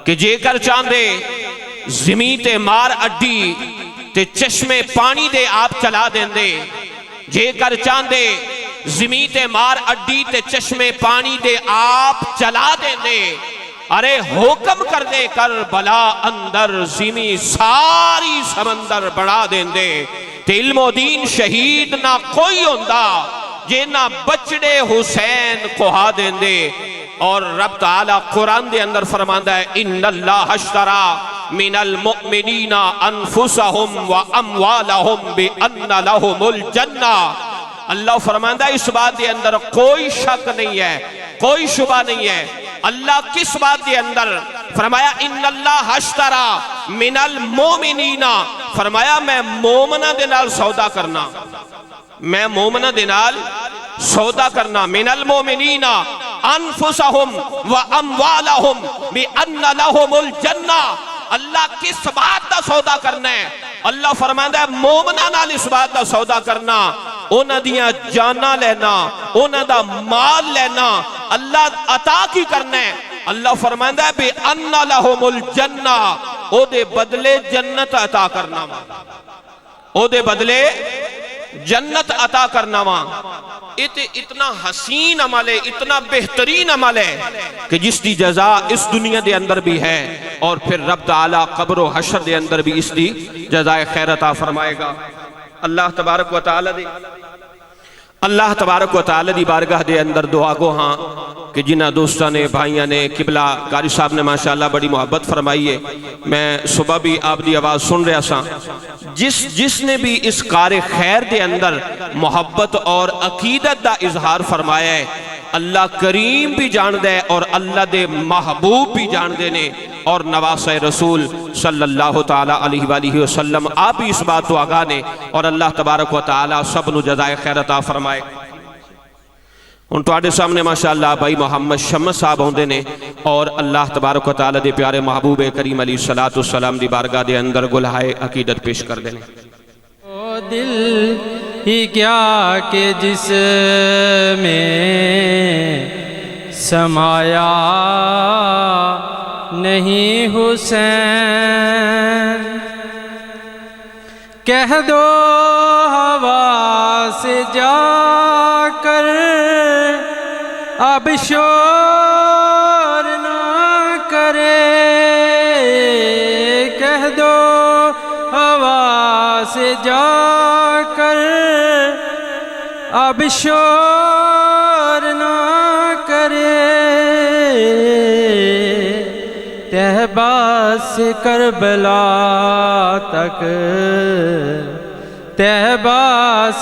کہ جے کر چاندے زمین تے مار اڈی تے چشمے پانی دے آپ چلا دیں دے، جے کر چاندے زمین تے مار اڈی تے چشمے پانی دے آپ چلا دیں دے، ارے حکم کر دے کربلا اندر زمین ساری سمندر بڑھا دیں دے، تے علم و دین شہید نہ کوئی ہوندہ جے نہ بچڑے حسین کوہا دیں دے۔ اور رب تعالیٰ قرآن دے اندر فرماندہ ہے ان اللہ اشترا من المؤمنین انفسہم و اموالہم بان لہم الجنہ۔ اللہ فرماندہ ہے اس بات دے اندر کوئی شک نہیں ہے، کوئی شبہ نہیں ہے۔ اللہ کس بات دے اندر فرمایا ان اللہ اشترا من المؤمنین، فرمایا میں مومنہ دے نال سودا کرنا، میں مومنہ دے نال سودا کرنا، من المؤمنین انفسہم و اموالہم بان لہم الجنہ۔ اللہ کس بات دا سودا کرنا ہے؟ اللہ فرماندہ ہے مومنہ نال اس بات دا سودا کرنا، انہ دیاں جانا لینا، انہ دا مال لینا، اللہ عطا کی کرنا ہے۔ اللہ فرماندہ ہے بِأَنَّ لَهُمُ الْجَنَّةِ، او دے بدلے جنت عطا کرنا وا، او دے بدلے جنت عطا کرنا وا۔ اتنا حسین عمل ہے، اتنا بہترین عمل ہے کہ جس دی جزا اس دنیا دے اندر بھی ہے، اور پھر رب تعالیٰ قبر و حشر دے اندر بھی اس دی جزائے خیر عطا فرمائے گا۔ اللہ تبارک و تعالیٰ دی بارگاہ دے اندر دعا گو ہاں کہ جنہ دوستہ نے بھائیاں نے قبلہ قاری صاحب نے ماشاءاللہ بڑی محبت فرمائی ہے۔ میں صبح بھی آپ دی آواز سن رہا سا، جس نے بھی اس کار خیر دے اندر محبت اور عقیدت دا اظہار فرمایا ہے، اللہ کریم بھی جان دے اور اللہ دے محبوب بھی جان دے نے، اور نواسہ رسول صلی اللہ تعالیٰ علیہ وآلہ وسلم آپ بھی اس بات تو آگاہ نے، اور اللہ تبارک و تعالیٰ سب نو جزائے خیر عطا فرمائے۔ ان تو آڑے سامنے ماشاءاللہ بھائی محمد شمس صاحب ہوندے نے، اور اللہ تبارک و تعالیٰ دے پیارے محبوب کریم علیہ السلام دی بارگاہ دے اندر گلہائے عقیدت پیش کر دینے۔ او دل ہی کیا کہ جس میں سمایا نہیں حسین، کہہ دو ہوا سے جا کر اب شور نہ کرے، کہہ دو ہوا سے جا کر اب شور نہ کرے، طیبہ سے کربلا تک، طیبہ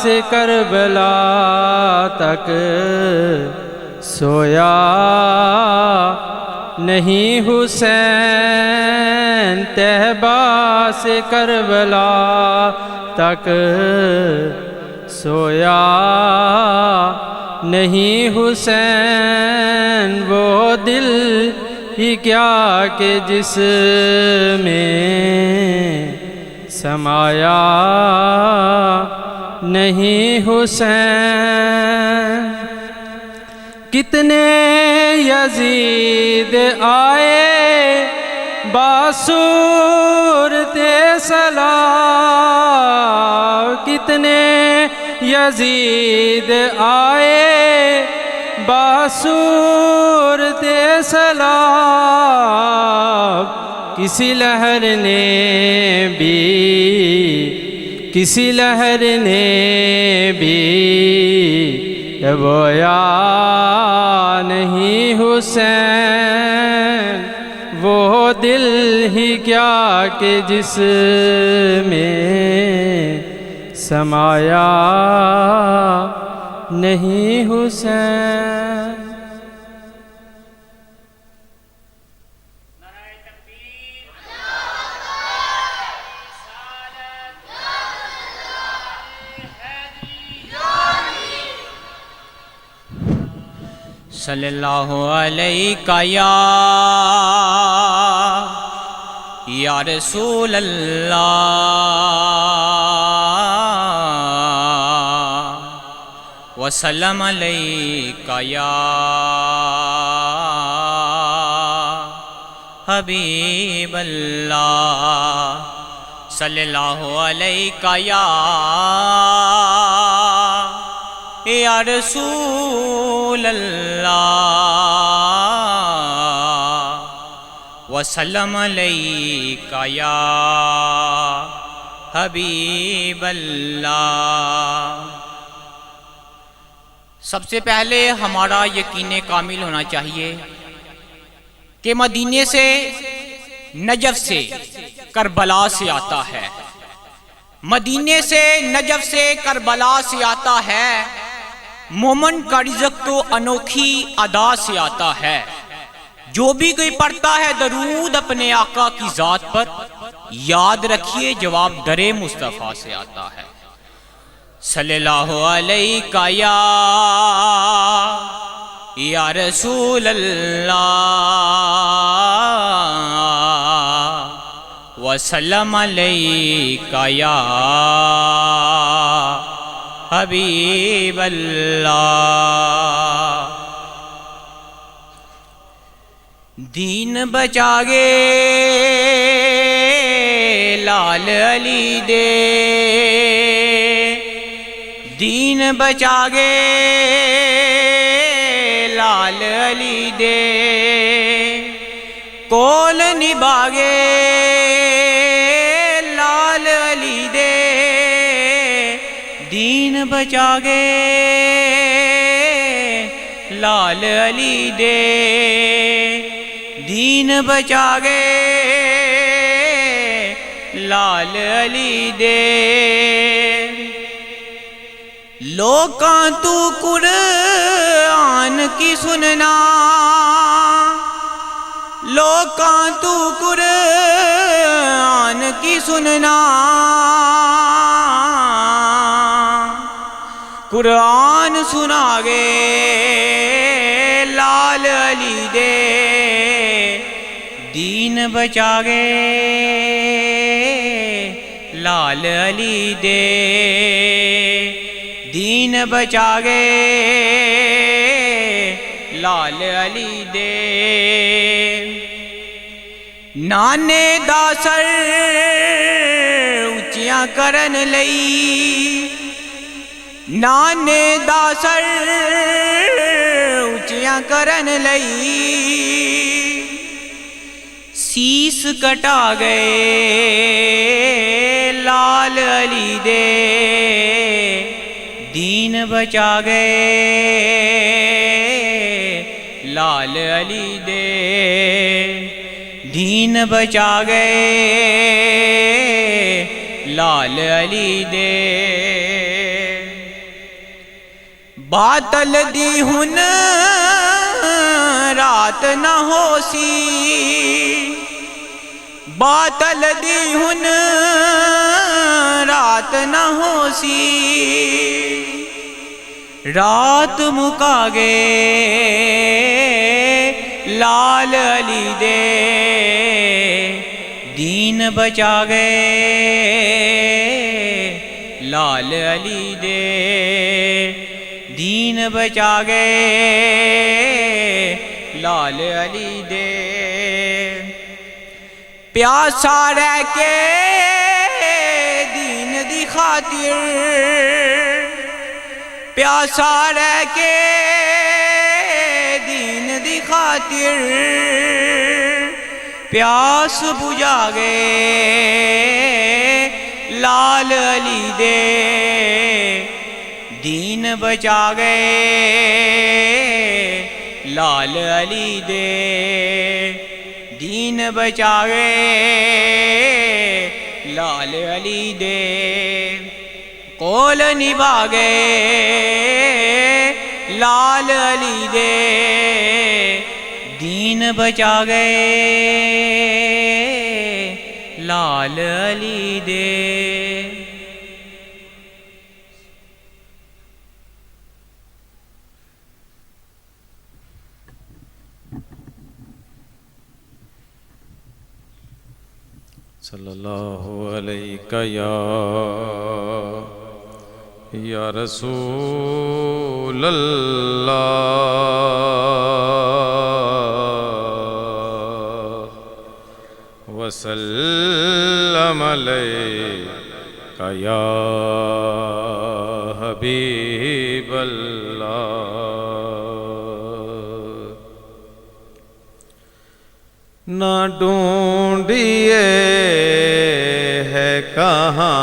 سے کربلا تک سویا نہیں حسین، طیبہ سے کربلا تک سویا نہیں حسین، وہ دل ہی کیا کہ جس میں سمایا نہیں حسین۔ کتنے یزید آئے باصورت صلاح، کتنے یزید آئے باصورت صلاح، کسی لہر نے بھی بویا نہیں حسین، وہ دل ہی کیا کہ جس میں سمایا نہیں حسین۔ صلی اللہ علیہ یا رسول اللہ، وسلم علیہ یا حبیب اللہ صلی اللہ علیہ یا رسول اللہ وسلم علیہ یا حبیب اللہ۔ سب سے پہلے ہمارا یقین کامل ہونا چاہیے کہ مدینے سے، نجف سے، کربلا سے آتا ہے، مدینے سے، نجف سے، کربلا سے آتا ہے، مومن کا رزق تو انوکھی ادا سے آتا ہے۔ جو بھی کوئی پڑھتا ہے درود اپنے آقا کی ذات پر، یاد رکھیے جواب در مصطفیٰ سے آتا ہے۔ صلی اللہ علیہ یا رسول اللہ وسلم علیہ یا حبیب اللہ۔ دین بچا گے لال علی دے، دین بچا گے لال علی دے، کول نبھاگے لال علی دے، دین بچا گے لال علی دے، دین بچا گے لال علی دے۔ لوکاں تو قرآن کی سننا، لوکاں تو قرآن کی سننا، قرآن سنا گے لال علی دے، دین بچا گے لال علی دے، دین بچا گے لال علی دے۔ نانے دا سر اچیاں کرن لئی، نانے دا سر اچیاں کرن لئی، سیس کٹا گئے لال علی دے، دین بچا گئے لال علی دے، دین بچا گئے لال علی دے۔ باطل دی ہن رات نہ ہو سی، باطل دی ہن رات نہ ہو سی، رات مکا گے لال علی دے، دین بچا گئے لال علی دے، دین بچا گئے لال علی دے۔ پیاسا رہ کے دین دی خاطر، پیاسا رہ کے دین دی خاطر، پیاس بجھا گئے لال علی دے، دین بچا گئے لال علی دے، دین بچا گئے لال علی دے، کول نبھا گئے لال علی دے، دین بچا گئے لال علی دے۔ صلی اللہ علیہ یا رسول اللہ وسلم علیک یا حبیب اللہ۔ نہ ڈھونڈیے ہے کہاں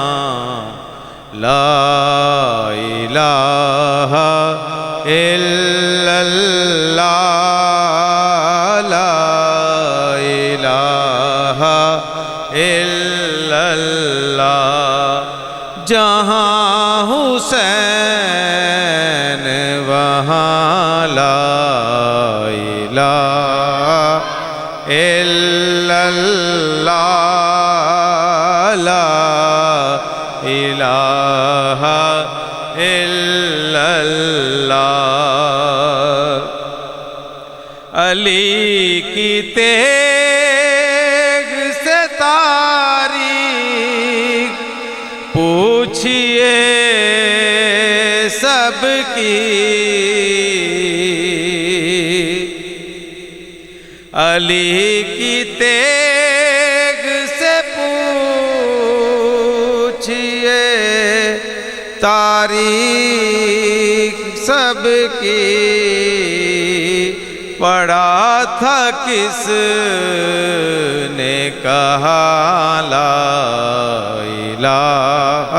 لا الہ الا اللہ، لا الہ الا اللہ۔ جہاں حسین وہاں لا الہ الا اللہ، لا الہ الا اللہ۔ علی کی تیغ سے تاریخ پوچھئے سب کی، علی کی تیغ سے پوچھئے تاریخ سب کی، پڑھا تھا کس نے کہا لا الہ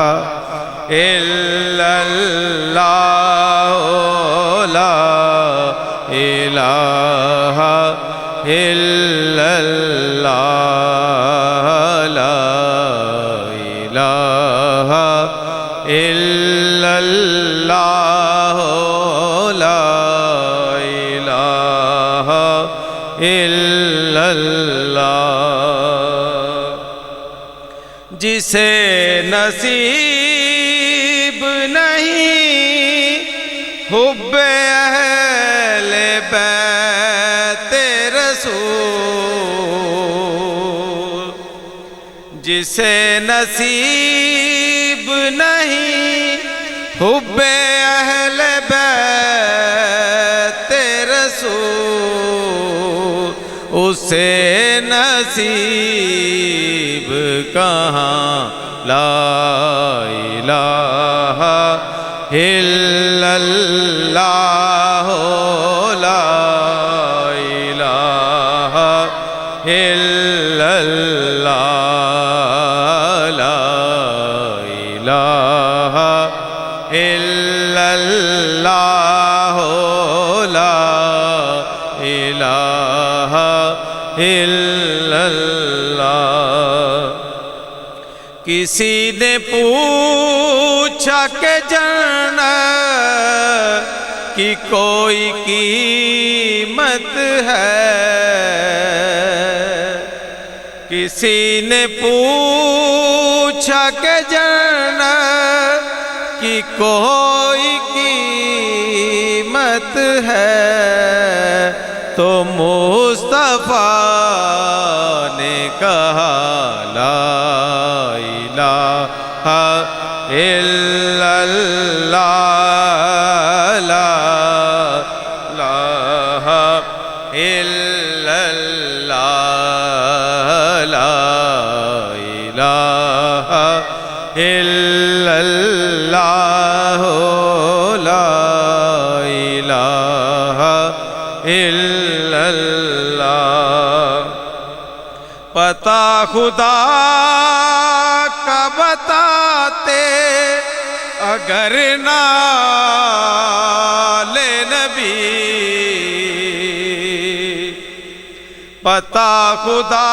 الا اللہ، لا الہ الا اللہ، لا الہ الا اللہ، لا الہ الا اللہ۔ جسے نصیب نہیں حب اہل بیت رسول، جسے نصیب نہیں حب اہل بیت رسول، اسے نصیب کہاں لا الہ الا اللہ، لا الہ الا اللہ، لا الہ الا اللہ، لا الہ الا اللہ۔ کسی نے پوچھا کہ جنت کی کوئی قیمت ہے، کسی نے پوچھا کہ جنت کی کوئی قیمت ہے، تو مصطفیٰ نے کہا لا الہ الا اللہ، لا الہ الا اللہ، لا الہ الا اللہ، لا الہ الا اللہ۔ پتہ خدا کا بتاتے اگر نال نبی، پتہ خدا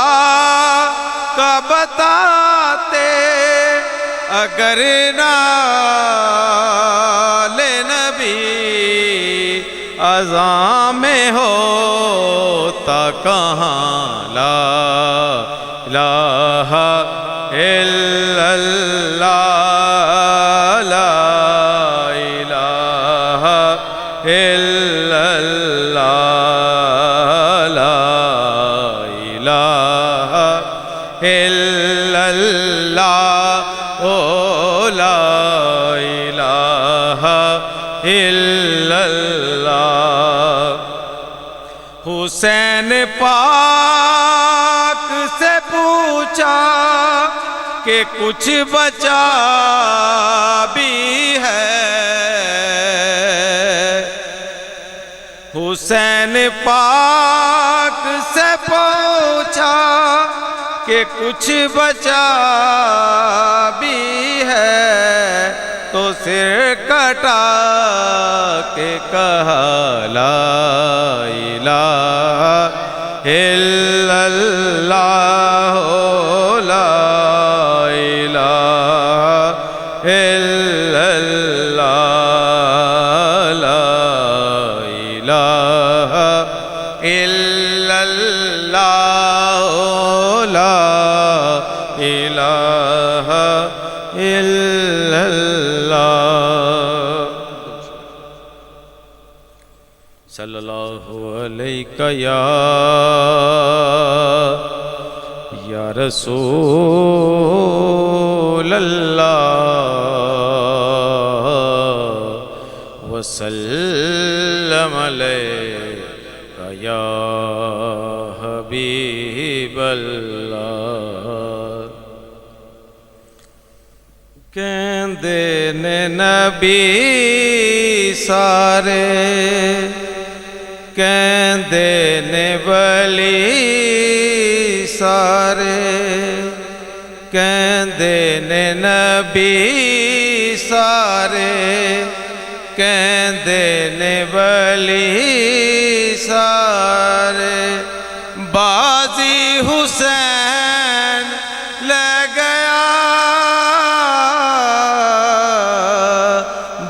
کا بتاتے اگر نال نبی، اذان میں ہوتا کہاں لا الہ الا اللہ، لا الہ الا اللہ، لا الہ الا اللہ، لا الہ الا اللہ۔ حسین پاک سے پوچھا کہ کچھ بچا بھی ہے، حسین پاک سے پوچھا کہ کچھ بچا بھی ہے، تو سر کٹا کے کہا لا الہ الا اللہ، لا الہ الا اللہ، لا الہ الا اللہ، لا الہ الا اللہ۔ صلی اللہ علیہ یا رسول اللہ، وسلم علیہ یا حبیب اللہ۔ کہندے نے نبی سارے، کہندے نے ولی سارے، کہندے نے نبی سارے، کہندے نے ولی سارے، بازی حسین لے گیا،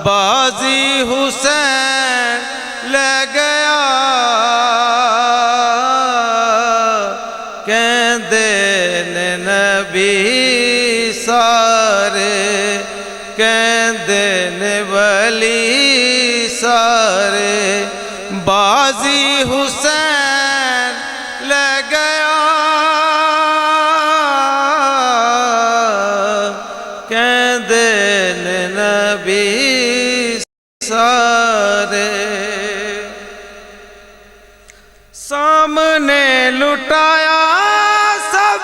بازی حسین لے گیا، کہندے نے نبی سارے، کہندے نے ولی سارے، بازی حسین لے گیا، کہندے نے نبی سارے، سامنے لٹایا سب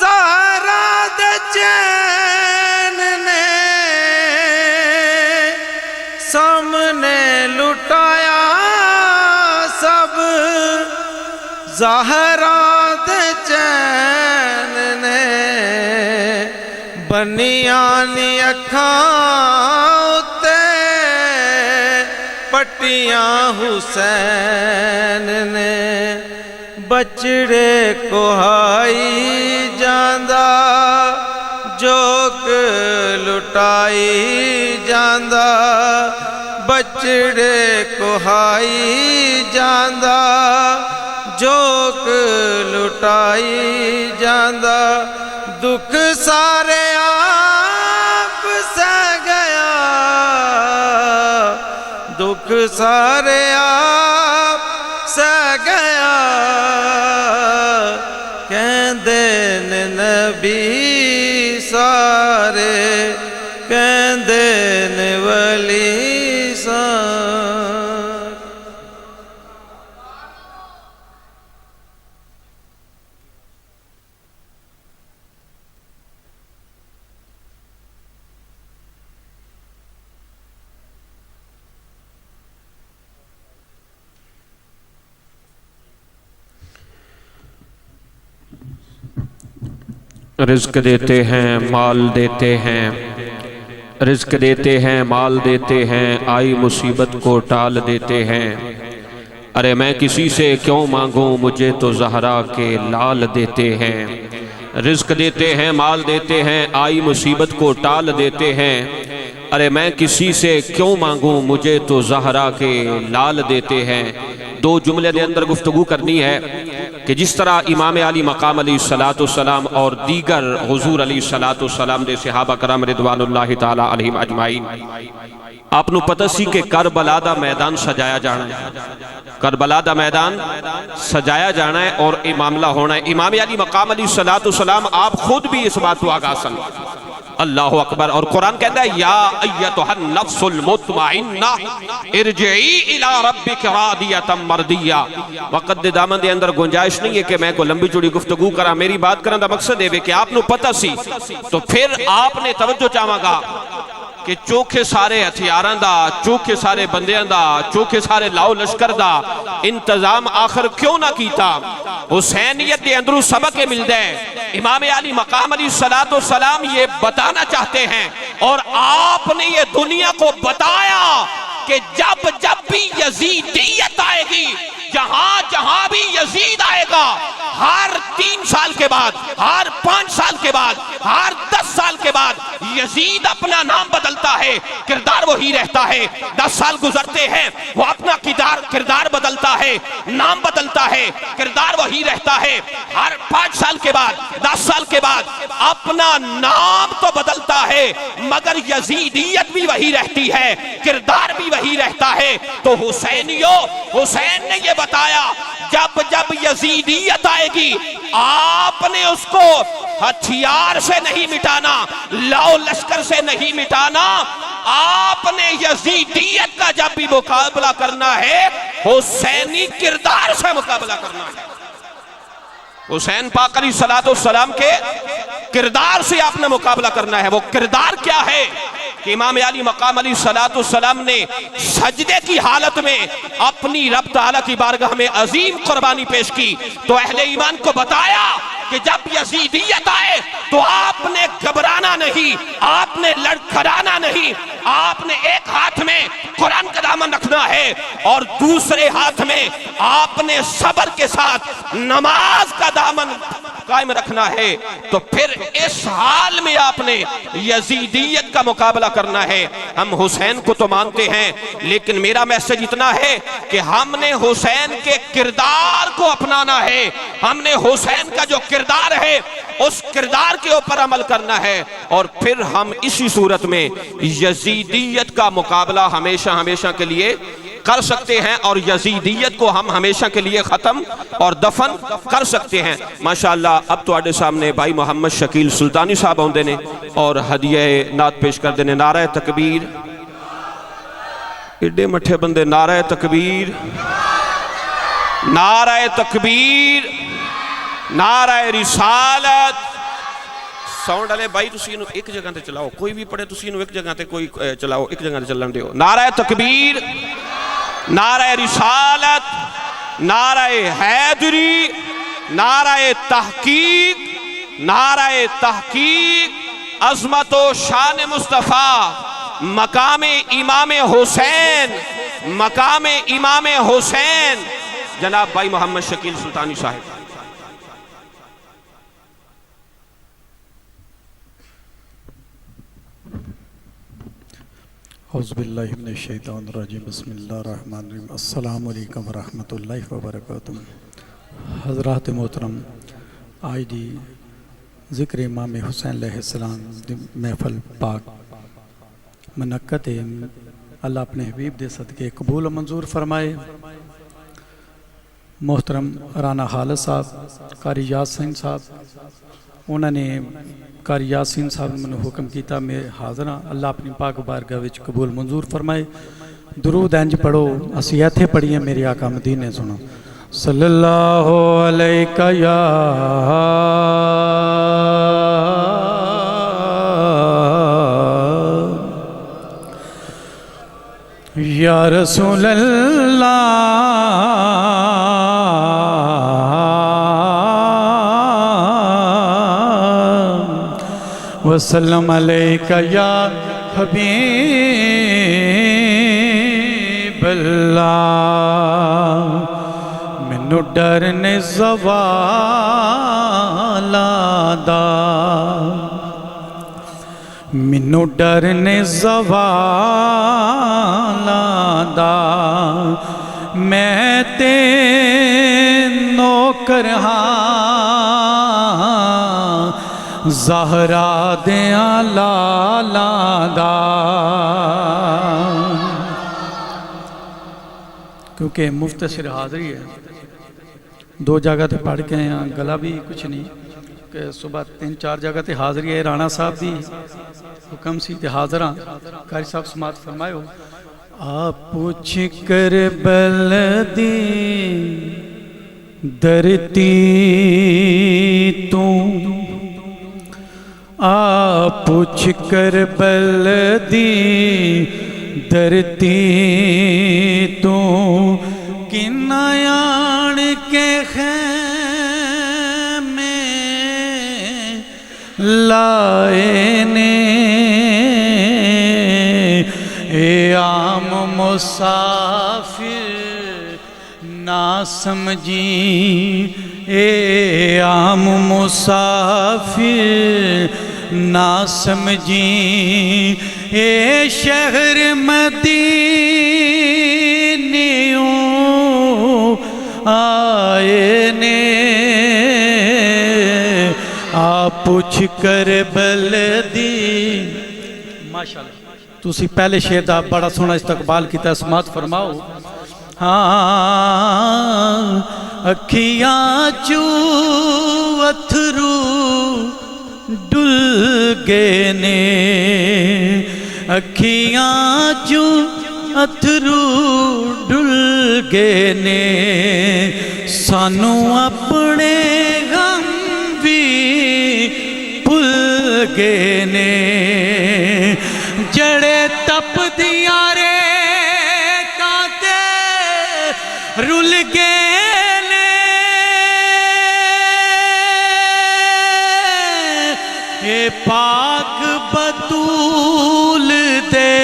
زہرا دے چین نے، سامنے لٹایا سب زہرا دے چین نے، بنیانی اکھاں اتے پٹیاں حسین نے، بچڑے کوہائی جاندہ جوک لٹائی جاندہ، بچڑے کوہائی جاندہ جوک لٹائی جاندہ، دکھ سارے آپ سہ گیا، دکھ سارے آپ سہ گیا، کہندے نے نبی سارے، کہندے نے ولی سارے۔ رزق دیتے ہیں مال دیتے ہیں، رزق دیتے ہیں مال دیتے ہیں، آئی مصیبت کو ٹال دیتے ہیں، ارے میں کسی سے کیوں مانگوں مجھے تو زہرا کے لال دیتے ہیں، رزق دیتے ہیں مال دیتے ہیں، آئی مصیبت کو ٹال دیتے ہیں، ارے میں کسی سے کیوں مانگوں مجھے تو زہرا کے لال دیتے ہیں۔ دو جملے دے اندر گفتگو کرنی ہے کہ جس طرح امام علی مقام علیہ السلام اور دیگر حضور علیہ السلام دے صحابہ کرام رضوان اللہ تعالی علیہم اجمعین، آپ نو پتہ سی کہ کربلا دا میدان سجایا جانا ہے، کربلا دا میدان سجایا جانا ہے اور یہ معاملہ ہونا ہے۔ امام علی مقام علیہ السلام آپ خود بھی اس بات تو آگاہ سن، اللہ اکبر. اور قرآن کہتا ہے یا ایتھا النفس المطمئنہ ارجعی الی ربک راضیۃ مرضیہ. وقت دے دامن دے اندر گنجائش نہیں ہے کہ میں کو لمبی چوڑی گفتگو کرا. میری بات کرن دا مقصد ہے کہ آپ نو پتہ سی تو پھر آپ نے توجہ چاہواں گا کہ چوکھے سارے ہتھیاراں دا، چوکھے سارے بندیاں دا، چوکھے سارے لاؤ لشکر دا انتظام آخر کیوں نہ کیتا. حسینیت دے اندرو سبق ملدا ہے. امام علی مقام علیہ السلام یہ بتانا چاہتے ہیں اور آپ نے یہ دنیا کو بتایا کہ جب جب بھی یزیدیت آئے گی، جہاں جہاں بھی یزید آئے گا، ہر 3 سال کے بعد، ہر 5 سال کے بعد، ہر 10 سال کے بعد یزید اپنا نام بدلتا ہے، کردار وہی رہتا ہے. 10 سال گزرتے ہیں، وہ اپنا کردار بدلتا ہے، نام بدلتا ہے، کردار وہی رہتا ہے. ہر 5 سال کے بعد، 10 سال کے بعد اپنا نام تو بدلتا ہے مگر یزیدیت بھی وہی رہتی ہے، کردار بھی وہی رہتا ہے. تو حسین نے یہ بتایا جب جب یزیدیت آئے گی آپ نے اس کو ہتھیار سے نہیں مٹانا، لاؤ لشکر سے نہیں مٹانا. آپ نے یزیدیت کا جب بھی مقابلہ کرنا ہے حسینی کردار سے مقابلہ کرنا ہے. حسین پاک علیہ السلام کے کردار سے آپ نے مقابلہ کرنا ہے. وہ کردار کیا ہے کہ امام علی مقام علیہ السلام نے سجدے کی حالت میں اپنی رب تعالیٰ کی بارگاہ میں عظیم قربانی پیش کی. تو اہل ایمان کو بتایا کہ جب یزیدیت آئے تو آپ نے گھبرانا نہیں، آپ نے لڑکھڑانا نہیں. آپ نے ایک ہاتھ میں قرآن کا دامن رکھنا ہے اور دوسرے ہاتھ میں آپ نے صبر کے ساتھ نماز کا دامن قائم رکھنا ہے. تو پھر اس حال میں آپ نے یزیدیت کا مقابلہ کرنا ہے. ہم حسین کو تو مانتے ہیں لیکن میرا میسج اتنا ہے کہ ہم نے حسین کے کردار کو اپنانا ہے. ہم نے حسین کا جو کردار ہے اس کردار کے اوپر عمل کرنا ہے اور پھر ہم اسی صورت میں یزیدیت کا مقابلہ ہمیشہ کے لیے کر سکتے ہیں اور یزیدیت کو ہم ہمیشہ کے لیے ختم اور دفن کر سکتے ہیں. ماشاءاللہ اب تو آڈے سامنے بھائی محمد شکیل سلطانی صاحب ہوندے نے اور ہدیہ نعت پیش کر دینے. نعرہ تکبیر. ایڈے مٹھے بندے. نعرہ تکبیر، نعرہ تکبیر، نعرہ رسالت. ساؤنڈ والے بھائی تسی انہوں ایک جگہ تے چلاؤ، کوئی بھی پڑھے تسی انہوں ایک جگہ تے کوئی چلاؤ، ایک جگہ تے چلن دیو. نعرہ تکبیر، نعرہ رسالت، نعرہ حیدری، نعرہ تحقیق، نعرہ تحقیق. عظمت و شان مصطفیٰ، مقام امام حسین، مقام امام حسین. جناب بھائی محمد شکیل سلطانی صاحب. اعوذ باللہ من الشیطان الرجیم. بسم اللہ الرحمن الرحیم. السلام علیکم ورحمۃ اللہ وبرکاتہ. حضرات محترم، آج دی ذکر امام حسین علیہ السلام دی محفل پاک منعقد ہے. اللہ اپنے حبیب دے صدقے قبول و منظور فرمائے. محترم رانا خالد صاحب، قاری یاسین صاحب، انہوں نے قاری یاسین صاحب نے حکم کیتا میں حاضر ہاں. اللہ اپنی پاک بارگاہ وچ قبول منظور فرمائے. درود انج پڑھو، اسی ایتھے پڑھیے میرے آقا مدینے سنو. صلی اللہ علیہ یا رسول اللہ وسلم علیکہ یا حبیب اللہ. مینوں ڈر نے زوالاں دا، مینوں ڈر نے زوالاں دا. میں تے نوکر ہاں زہرا دیاں لالاں دا. کیونکہ مختصر حاضری ہے، 2 جگہ تے پڑھ کے ہیں، گلا بھی کچھ نہیں، کہ صبح 3-4 جگہ تے حاضری ہے رانا صاحب دی حکم سی تے حاضراں قاری صاحب سماعت فرمائے ہو آپ پوچھ کربل دی درتی تو آپ پوچھ کربل دی درتی تو کنہ آن کے خیمے لائے نے اے عام مسافر نہ سمجھی اے عام مسافر نہ سمجھی اے شہر مدینیوں آئے نے آپ پوچھ کربل دی ماشاءاللہ تسی پہلے شعر دا بڑا سونا استقبال کی سماعت فرماؤ ہاں اکھیاں چو اتھرو ڈل گئے نے اکھیاں چو اتھرو ڈل گئے نے سانو اپنے غم بھی بھل گئے نے جڑے تپ دیاں رے کانتے رل گئے نے اے پاک بطول دے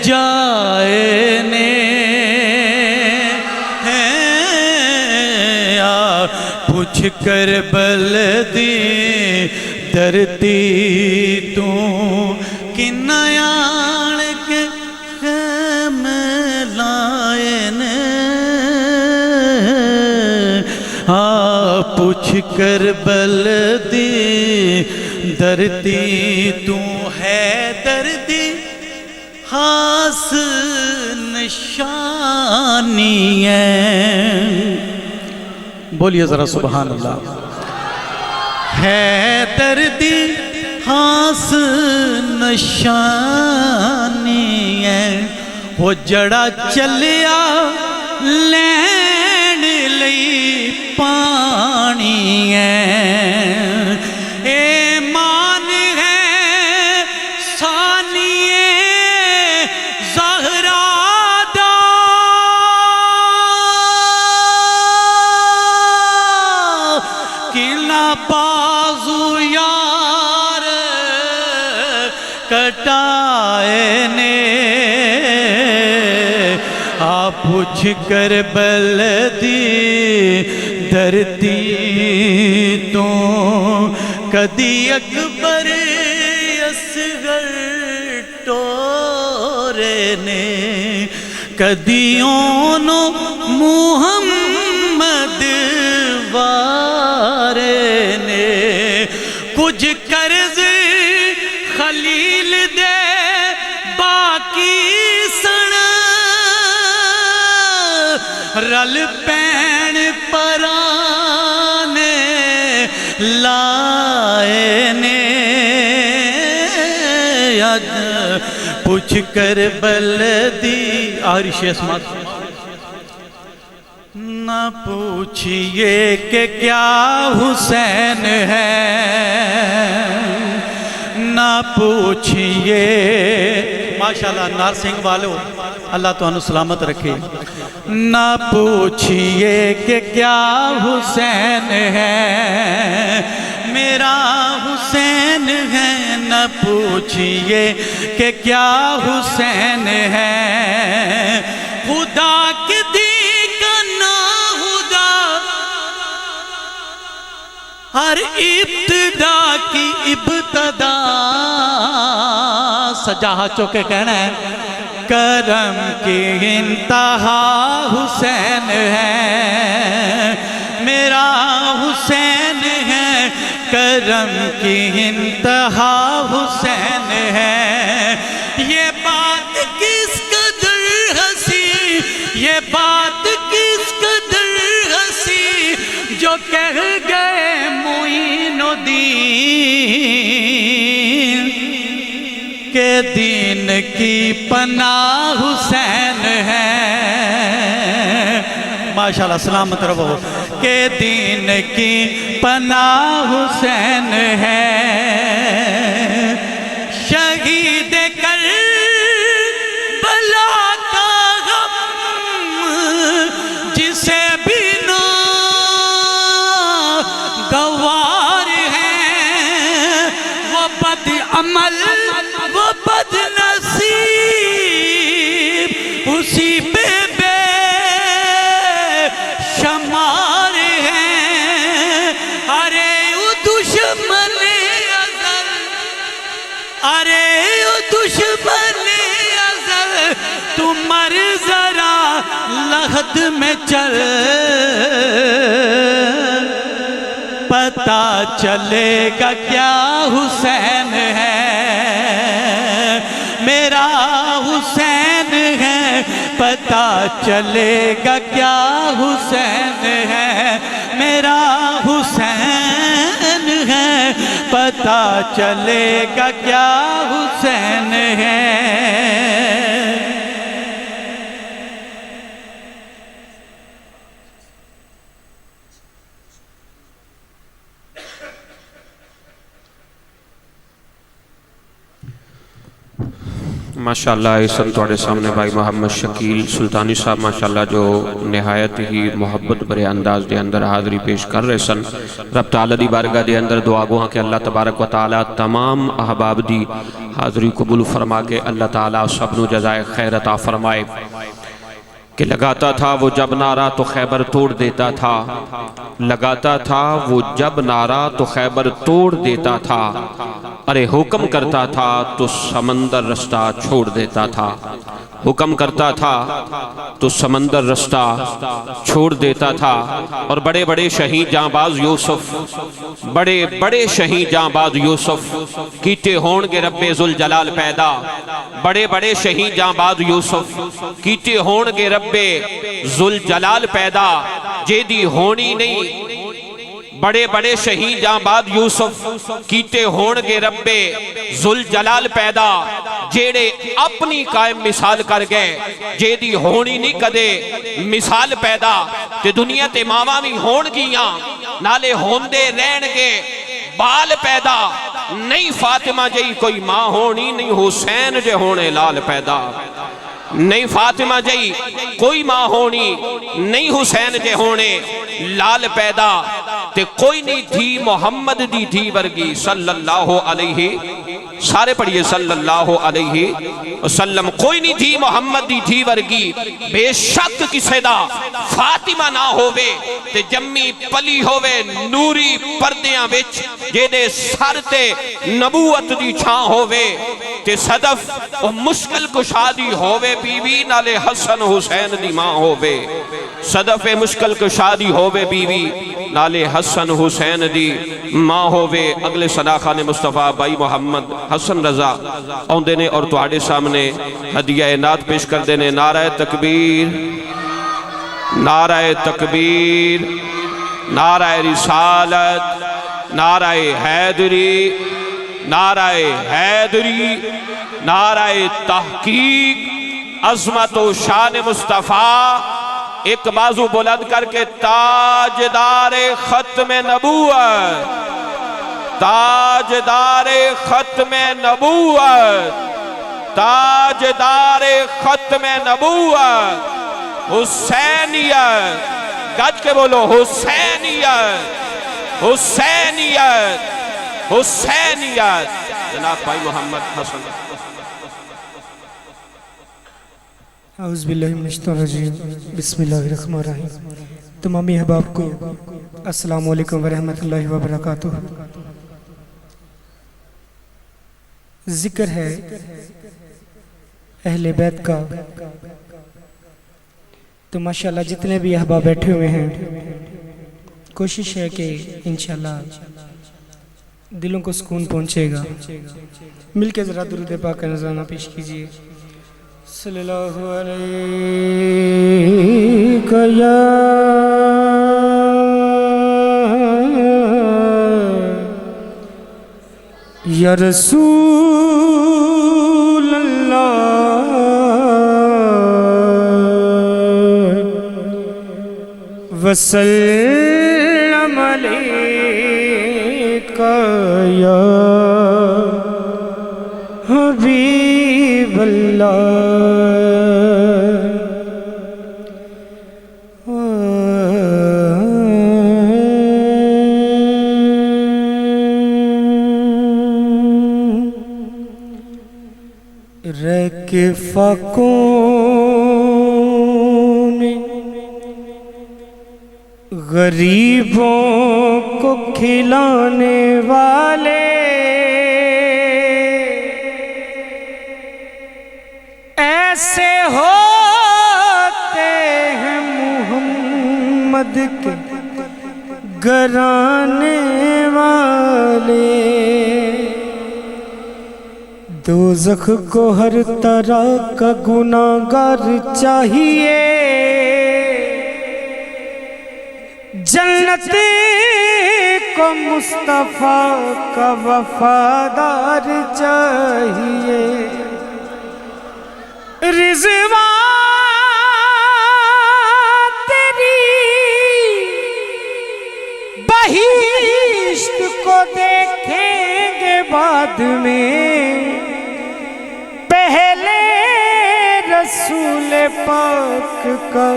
جائے نے پوچھ کربل دی درتی تو کنہ آن کے خیمے لائے نے پوچھ کربل دی درتی تو ہے دردی خاص نشانی ہے بولیے ذرا سبحان اللہ ہے دردی خاص نشانی ہے وہ جڑا چلیا لین لئی پانی ہے ایمان ہے ثانیے زہرا دا کلا بازو یار کٹائے نے آپ پوچھ کربل دی درتی تو کدی اکبر اصغر ٹورے نے کدی اونو محمد وارے نے کچھ قرض خلیل دے باقی سن رل پین پرانے لائے نے پوچھ کربل دی آخری شیخ سماعت نہ پوچھئے کہ کیا حسین ہے نہ پوچھئے ماشاءاللہ نار سنگھ والو اللہ تو انہوں سلامت رکھے نہ پوچھئے کہ کیا حسین ہے میرا حسین ہے نہ پوچھئے کہ کیا حسین ہے خدا کے دی کا ناخدا ہر ابتدا کی ابتدا سجاہ چوکے کہنا ہے کرم کی انتہا حسین ہے میرا حسین ہے کرم کی انتہا حسین ہے یہ بات کس قدر ہنسی یہ بات کس قدر ہنسی جو کہہ گئے دین کی پناہ حسین ہے، ماشاءاللہ سلامت رہو، کہ دین کی پناہ حسین ہے، شہید کربلا کا غم جسے بھی نہ گوار ہے، وہ بد عمل وہ بد نصیب اسی پہ بے شمار ہے، ارے او دشمن ازل، ارے او دشمن ازل، تو مر ذرا لحد میں چل، پتہ چلے گا کیا حسین ہے، میرا حسین ہے، پتہ چلے گا کیا حسین ہے، میرا حسین ہے، پتہ چلے گا کیا حسین ہے۔ ماشاءاللہ اس وقت تواڈے سامنے بھائی محمد شکیل سلطانی صاحب ماشاءاللہ جو نہایت ہی محبت برے انداز دے اندر حاضری پیش کر رہے سن، رب تعالیٰ دی بارگاہ دے اندر دعا گوہاں کہ اللہ تبارک و تعالیٰ تمام احباب دی حاضری قبول فرما کے اللہ تعالیٰ سب نو جزائے خیر عطا فرمائے، کہ لگاتا تھا وہ جب نعرہ تو خیبر توڑ دیتا تھا، لگاتا تھا وہ جب نعرہ تو خیبر توڑ دیتا تھا، ارے حکم کرتا تھا تو سمندر رستہ چھوڑ دیتا تھا، حکم کرتا تھا تو سمندر رستہ چھوڑ دیتا تھا، اور بڑے بڑے شہید جاں باز یوسف، بڑے بڑے شہید جاں باز یوسف کیتے ہون گے رب ذوالجلال پیدا، بڑے بڑے شہید جاں باز یوسف کیتے ہون گے رب ذوالجلال پیدا، جے دی ہونی نہیں، بڑے بڑے شہید جاں بعد یوسف کیتے ہون گے رب ذوالجلال پیدا، جیڑے اپنی قائم مثال کر گئے، جے دی ہونی نہیں کدے مثال پیدا، تے دنیا تے ماما بھی ہون گیاں نالے ہوندے رہن گے بال پیدا، نہیں فاطمہ جئی کوئی ماں ہونی، نہیں حسین جے ہونے لال پیدا، نہیں فاطمہ جئی کوئی ماں ہونی، نہیں حسین جے ہونے لال پیدا، تے کوئی نہیں تھی محمد دی تھی ورگی صلی اللہ علیہ، سارے پڑھئے صلی اللہ علیہ وسلم، کوئی نہیں تھی محمد دی تھی ورگی، بے شک کسے دا فاطمہ نہ ہووے، تے جمی پلی ہووے نوری پردیاں وچ، جے دے سر تے نبوت دی چھاں ہووے، تے صدف و مشکل کشادی ہووے بیوی نالے حسن حسین دی ماں ہووے، صدف مشکل کشادی ہووے بیوی نالے حسن حسین دی ماں ہووے۔ اگلے صداقان مصطفیٰ بھائی محمد حسن رضا آن دینے اور تواڈے سامنے ہدیہ نعت پیش کر دینے، نعرہ تکبیر، نعرہ تکبیر، نعرہ رسالت، نعرہ حیدری، نعرہ حیدری، نعرہ تحقیق، عظمت و شان مصطفیٰ، ایک بازو بلند کر کے تاجدار ختم نبوت، تاجدار ختم نبوت، تاجدار ختم نبوت، حسینیت، گج کے بولو حسینیت، حسینیت، حسینیت، جناب بھائی محمد حسن۔ اعوذ باللہ من الشیطان الرجیم، بسم اللہ الرحمن الرحیم۔ تمامی احباب کو السلام علیکم ورحمۃ اللہ وبرکاتہ۔ ذکر ہے اہل بیت کا، تو ماشاءاللہ جتنے بھی احباب بیٹھے ہوئے ہیں، کوشش ہے کہ انشاءاللہ دلوں کو سکون پہنچے گا۔ مل کے ذرا درود پاک کا نذرانہ پیش کیجئے۔ صلی اللہ علیہ یا رسول وسلم علیکہ یا حبیب اللہ رکفقون غریبوں کو کھلانے والے ایسے ہوتے ہیں محمد کے گھرانے والے دوزخ کو ہر طرح کا گناہگار چاہیے جنت کو مصطفیٰ کا وفادار چاہیے رضوان تیری بہشت کو دیکھیں گے بعد میں پہلے رسول پاک کا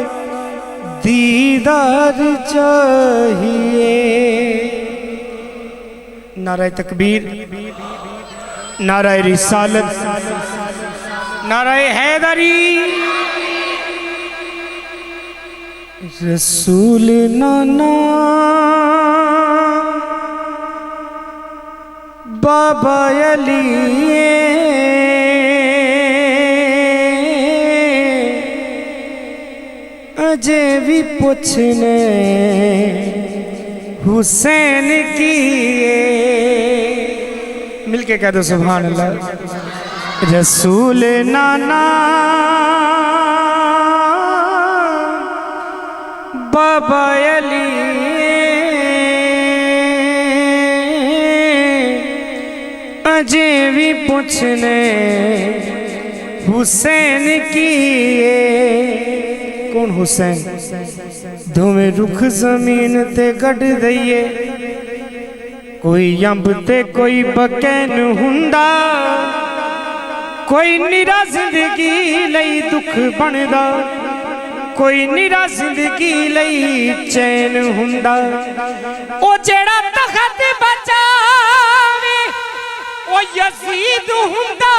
دیدار چاہیے نعرہ تکبیر نعرہ رسالت نعرہ حیدری رسول نانا بابا علی اجے بھی پوچھنے حسین کیے مل کے کہہ دو سبحان اللہ رسول نانا بابا علی اجے بھی پوچھنے حسین کیے کون حسین دوویں رخ زمین تے گڑ دئیے کوئی یمب تے کوئی بکین ہوندا کوئی نیرا زندگی لئی دکھ بندا کوئی نیرا زندگی لئی چین ہوندا او جیڑا تخت بچاوے او یزید ہوندا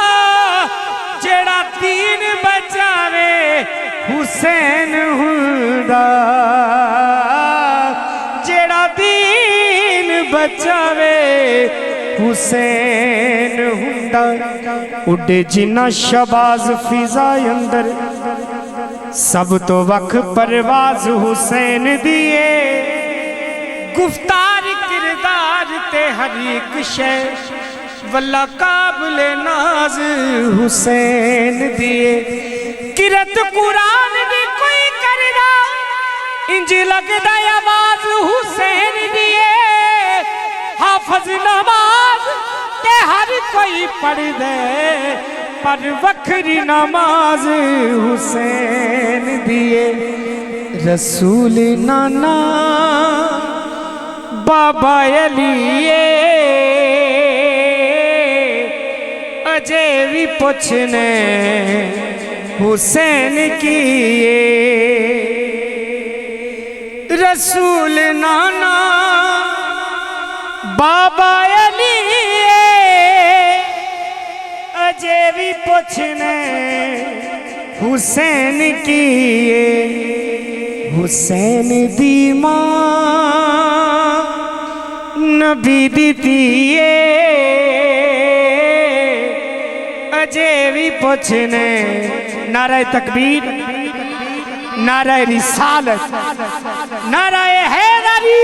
جیڑا دین بچاوے حسین ہوندا جیڑا دین بچاوے حسین ہوندا اڈے جنہ شباز فضائے اندر سب تو وقت پرواز حسین دیے گفتار کردار تے ہر ایک شے واللہ قابل ناز حسین دیے کرت قرآن بھی کوئی کردہ انج لگدہ آواز حسین دیے حافظ نماز تے ہر کوئی پڑھ دے پر وکری نماز حسین دیے رسول نانا بابا علی اجے بھی پوچھنے حسین کیے رسول نانا بابا علی اجے بھی پوچھنے حسین کیے حسین دی ماں نبی دیتیے اجے بھی پوچھنے نعرہ تکبیر نعرہ رسالت نعرہ حیدری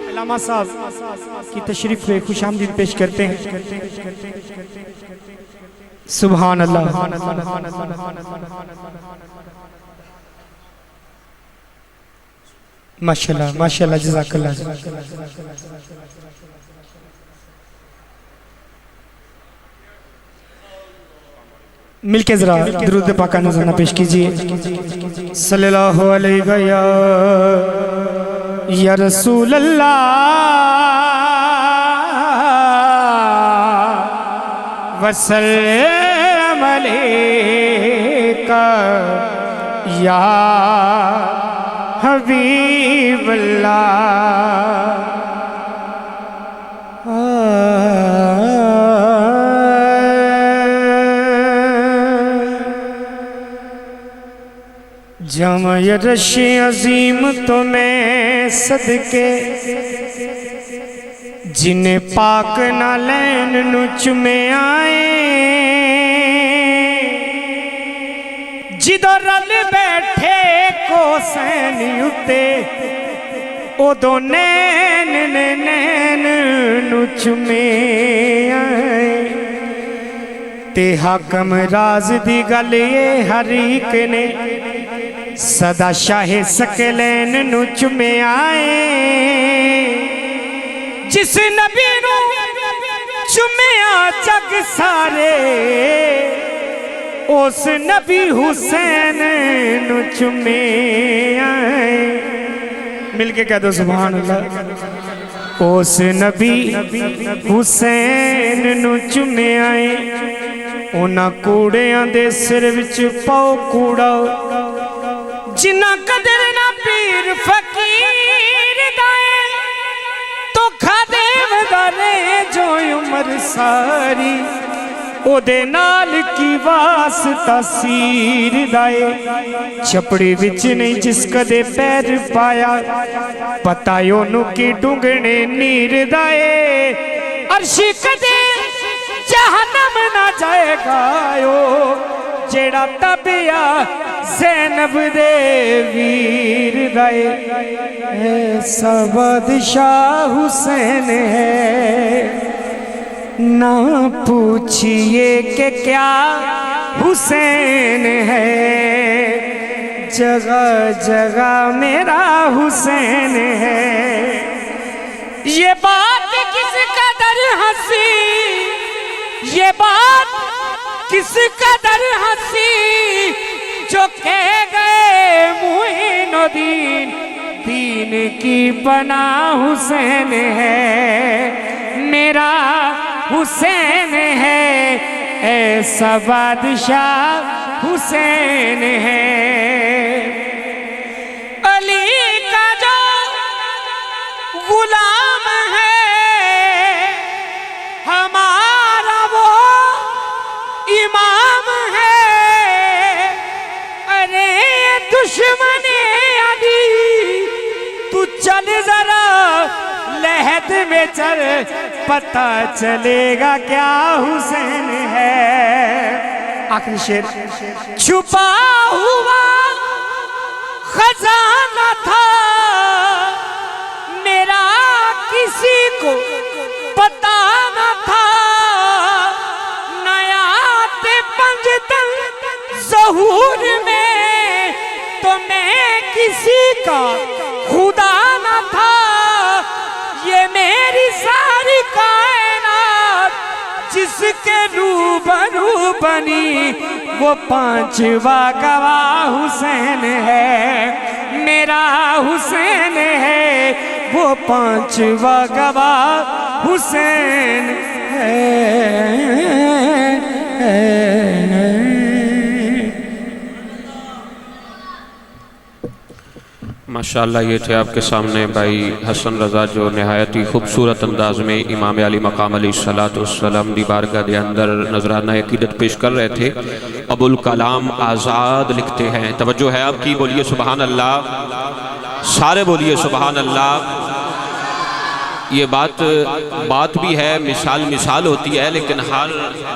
علامہ صاحب کی تشریف پہ خوش آمدید پیش کرتے ہیں سبحان اللہ ماشاءاللہ ماشاءاللہ جزاک اللہ مل کے ذرا درود پاک کا نذرانہ پیش کیجئے. صلی اللہ علیہ یا رسول اللہ وسلم علیکہ یا حبیب اللہ. جامع رش عظیم تمہیں صدقے جنہیں پاک نالین نو چمے آئے جدو رل بیٹھے کو سینی اتے او دو نین نین نو چمے آئے تے حاکم راز دی گل یہ ہر ایک نے صدا شاہ سکلین نو چمے آئے جس نبی نو چمے آ جگ سارے اس نبی حسین نو چمے آئے. مل کے کہہ دو سبحان اللہ. اس نبی حسین نو چمے آئے اونا کوڑیاں دے سر وچ پاؤ کوڑا جنہ قدر نہ پیر فقیر دائے تو کھا دے ودارے جو عمر ساری او دے نال کی واسطہ سیر دائے چھپڑی وچ نہیں جس کدے پیر پایا پتہ یونو کی ڈونگنے نیر دائے عرشی کدے جہنم نہ جائے گا یو جیڑا تبیا زینب دے ویر دائے ایسا بادشاہ حسین ہے نہ پوچھئے کہ کیا حسین ہے جگہ جگہ میرا حسین ہے. یہ بات کس قدر ہنسی یہ بات کس قدر ہنسی جو کہہ گئے معین الدین دین کی پناہ حسین ہے میرا حسین ہے ایسا بادشاہ حسین ہے. علی کا جو غلام ہے ہمارا وہ امام ہے. ارے دشمن علی تو چل ذرا لہد میں چل پتہ چلے گا کیا حسین ہے. آخری شعر. چھپا ہوا خزانہ تھا میرا کسی کو پتا نہ تھا پنجتن ظہور میں تو میں کسی کا خدا نہ تھا یہ میری ساری کائنات جس کے روبرو بنی وہ پانچواں گواہ حسین ہے میرا حسین ہے وہ پانچواں گواہ حسین ہے. ماشاءاللہ یہ تھے آپ کے سامنے بھائی حسن رضا جو نہایت ہی خوبصورت انداز میں امام علی مقام علیہ السلام دی بارگاہ دے اندر نذرانہ عقیدت پیش کر رہے تھے. ابوالکلام آزاد لکھتے ہیں توجہ ہے آپ کی بولیے سبحان اللہ سارے بولیے سبحان اللہ. یہ بات بھی ہے مثال ہوتی ہے لیکن ہر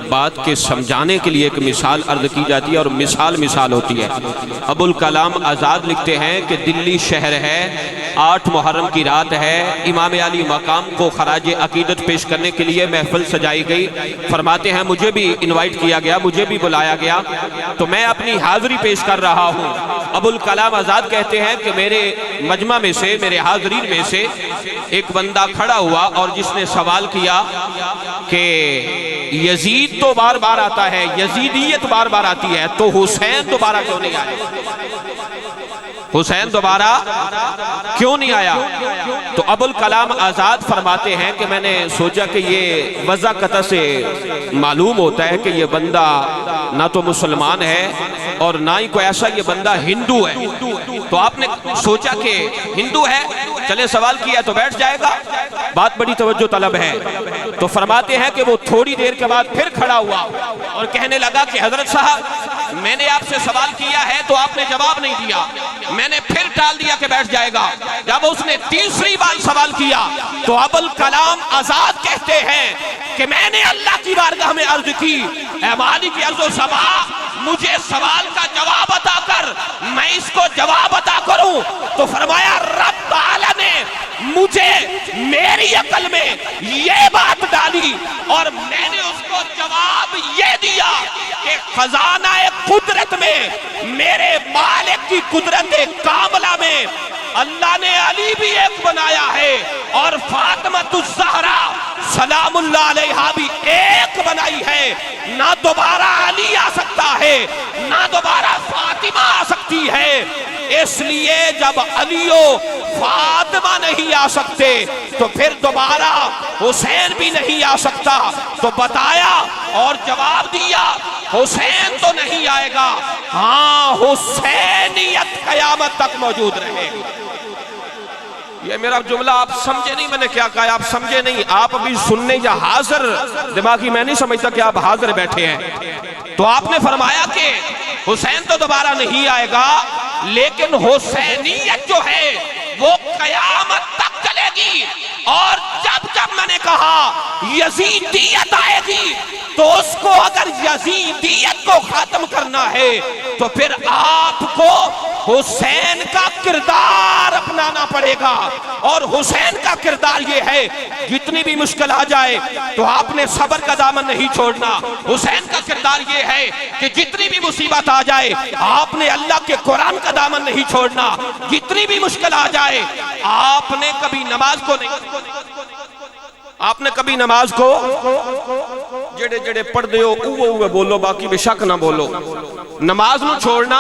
بات کے سمجھانے کے لیے ایک مثال عرض کی جاتی ہے اور مثال ہوتی ہے. ابوالکلام آزاد لکھتے ہیں کہ دلی شہر ہے 8 محرم کی رات ہے امام علی مقام کو خراج عقیدت پیش کرنے کے لیے محفل سجائی گئی. فرماتے ہیں مجھے بھی انوائٹ کیا گیا مجھے بھی بلایا گیا تو میں اپنی حاضری پیش کر رہا ہوں. ابوالکلام آزاد کہتے ہیں کہ میرے مجمع میں سے میرے حاضرین میں سے ایک بندہ کھڑا ہوا اور جس نے سوال کیا کہ یزید تو بار بار آتا ہے، یزیدیت بار بار آتی ہے، تو حسین دوبارہ کیوں نہیں آیا؟ حسین دوبارہ کیوں نہیں آیا؟ تو ابوالکلام آزاد فرماتے ہیں کہ میں نے سوچا کہ یہ وضع قطع سے معلوم ہوتا ہے کہ یہ بندہ نہ تو مسلمان ہے اور نہ ہی کوئی ایسا یہ بندہ ہندو ہے، تو آپ نے سوچا کہ ہندو ہے، چلے سوال کیا تو بیٹھ جائے گا، بات بڑی توجہ طلب ہے۔ تو فرماتے ہیں کہ وہ تھوڑی دیر کے بعد پھر کھڑا ہوا اور کہنے لگا کہ حضرت صاحب میں نے آپ سے سوال کیا ہے تو آپ نے جواب نہیں دیا، میں نے پھر ٹال دیا کہ بیٹھ جائے گا۔ جب اس نے تیسری بار سوال کیا تو ابوالکلام آزاد کہتے ہیں کہ میں نے اللہ کی بارگاہ میں عرض کی، اے مالک ارض و سما، مجھے سوال کا جواب عطا کر، میں اس کو جواب عطا کروں۔ تو فرمایا رب تعالی نے مجھے میری عقل میں یہ بات ڈالی اور میں نے اس کو جواب یہ دیا کہ خزانہ قدرت میں میرے مالک کی قدرت کاملہ میں اللہ نے علی بھی ایک بنایا ہے اور فاطمۃ الزہرا سلام اللہ علیہا بھی ایک بنائی ہے، نہ دوبارہ علی آ سکتا ہے نہ دوبارہ فاطمہ آ سکتی ہے، اس لیے جب علی و فاطمہ نہیں آ سکتے تو پھر دوبارہ حسین بھی نہیں آ سکتا۔ تو بتایا اور جواب دیا حسین تو نہیں آئے گا، ہاں حسینیت قیامت تک موجود رہے گی۔ یہ میرا جملہ آپ سمجھے نہیں، میں نے کیا کہا آپ سمجھے نہیں، آپ ابھی سننے یا حاضر دماغی میں نہیں سمجھتا کہ آپ حاضر بیٹھے ہیں۔ تو آپ نے فرمایا کہ حسین تو دوبارہ نہیں آئے گا لیکن حسینیت جو ہے وہ قیامت تک چلے گی، اور جب جب میں نے کہا یزیدیت آئے گی تو اس کو اگر یزیدیت کو ختم کرنا ہے تو پھر آپ کو حسین کا کردار اپنانا پڑے گا، اور حسین کا کردار یہ ہے جتنی بھی مشکل آ جائے تو آپ نے صبر کا دامن نہیں چھوڑنا۔ حسین کا کردار یہ ہے کہ جتنی بھی مصیبت آ جائے آپ نے اللہ کے قرآن کا دامن نہیں چھوڑنا، جتنی بھی مشکل آ جائے آپ نے کبھی نماز کو نہیں، آپ نے کبھی نماز کو جڑے جڑے پڑھ دے ہو اوہ بولو، باقی بے شک نہ بولو، نماز نو چھوڑنا۔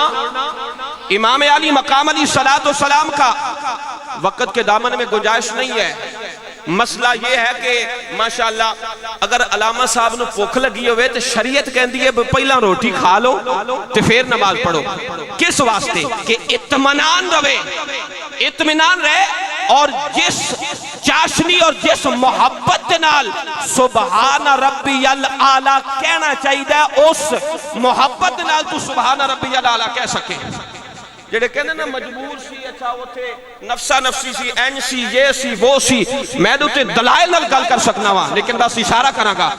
امام علی مقام علی صلاۃ و سلام کا وقت کے دامن میں گنجائش نہیں ہے۔ مسئلہ یہ ہے کہ ماشاءاللہ اگر علامہ صاحب نو بھوک لگی ہوئے تو شریعت کہندی ہے پہلا روٹی کھا لو تو پھر نماز پڑھو، کس واسطے؟ کہ اطمینان رہے، اطمینان رہے، اور جس چاشنی اور جس محبت نال سبحان ربی الاعلیٰ کہنا چاہیے اس محبت نال تو سبحان ربی الاعلیٰ کہہ سکے۔ جڑے کہنے نا مجبور سی، اچھا وہ تھے نفسہ نفسی سی، این سی، یہ سی، وہ سی، میں دو تے دلائل نال گل کر سکنا وا، لیکن بس اشارہ کرا گا۔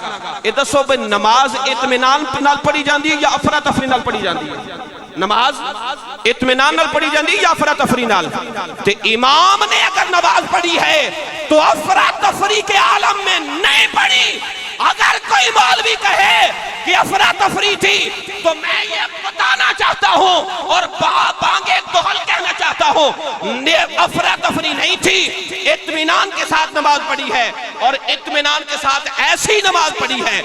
یہ دسو بھئی نماز اطمینان نال پڑھی جاندی ہے یا افراتفری نال پڑھی جاندی ہے؟ نماز اطمینان نال پڑھی جاندی ہے یا افراتفری نال؟ تے امام نے اگر نماز پڑھی ہے تو افراتفری کے عالم میں نہیں پڑھی۔ اگر کوئی مولوی کہے کہ افراتفری تھی تو میں یہ بتانا چاہتا ہوں اور بانگے دہل کہنا چاہتا ہوں، افراتفری نہیں تھی، اطمینان کے ساتھ نماز پڑھی ہے، اور اطمینان کے ساتھ ایسی نماز پڑھی ہے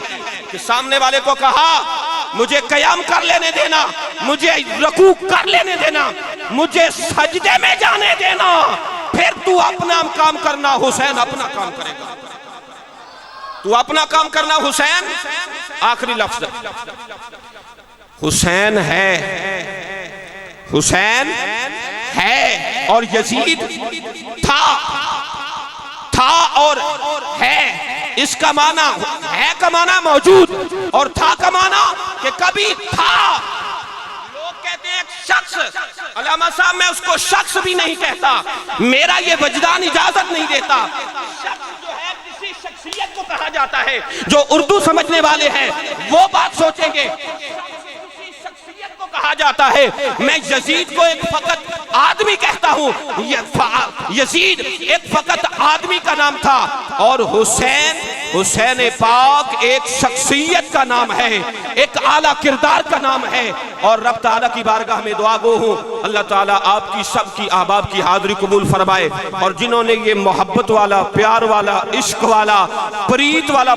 کہ سامنے والے کو کہا مجھے قیام کر لینے دینا، مجھے رکوع کر لینے دینا، مجھے سجدے میں جانے دینا، پھر تو اپنا کام کرنا، حسین اپنا کام کرے گا، تو اپنا کام کرنا حسین۔ آخری لفظ حسین ہے، حسین ہے، اور یزید تھا اور ہے، اس کا معنی ہے کا معنی موجود اور تھا کا معنی کہ کبھی تھا۔ لوگ کہتے ہیں ایک شخص، علامہ صاحب میں اس کو شخص بھی نہیں کہتا، میرا یہ وجدان اجازت نہیں دیتا۔ شخص جو ہے کسی شخصیت کو کہا جاتا ہے، جو اردو سمجھنے والے ہیں وہ بات سوچیں گے، کسی شخصیت کو کہا جاتا ہے۔ میں یزید کو ایک فقط آدمی کہتا ہوں، یزید ایک فقط آدمی کا نام تھا، اور حسین پاک ایک شخصیت کا نام ہے، ایک اعلیٰ کردار کا نام ہے، اور رب تعالیٰ کی بارگاہ میں دعا گو ہوں اللہ تعالیٰ آپ کی سب کی احباب کی حاضری قبول فرمائے، اور جنہوں نے یہ محبت والا، پیار والا، عشق والا، پریت والا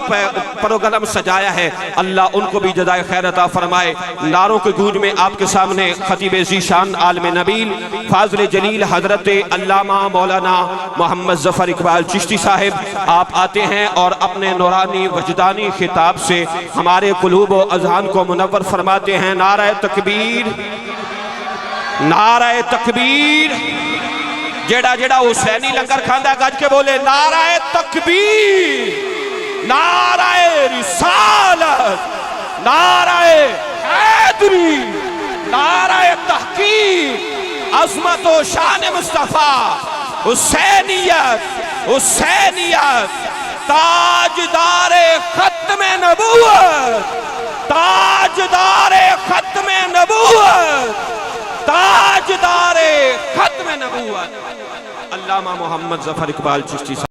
پروگرام سجایا ہے، اللہ ان کو بھی جزائے خیر عطا فرمائے۔ نعروں کے گونج میں آپ کے سامنے خطیب ذیشان عالم نبیل فاضل جلیل حضرت علامہ مولانا محمد ظفر اقبال چشتی صاحب آپ آتے ہیں اور اپنے نورانی وجدانی خطاب سے ہمارے قلوب و اذہان کو منور فرماتے ہیں۔ نعرہ تکبیر، نعرہ تکبیر، جیڑا جیڑا حسینی لنگر کھاندہ گج کے بولے نعرہ تکبیر، نعرہ رسالت، نعرہ حیدری، نعرہ تحقیق، عظمت و شان مصطفیٰ، حسینیت، حسینیت، تاجدار ختم نبوت، تاجدار ختم نبوت، تاجدار ختم نبوت، علامہ محمد ظفر اقبال چشتی صاحب۔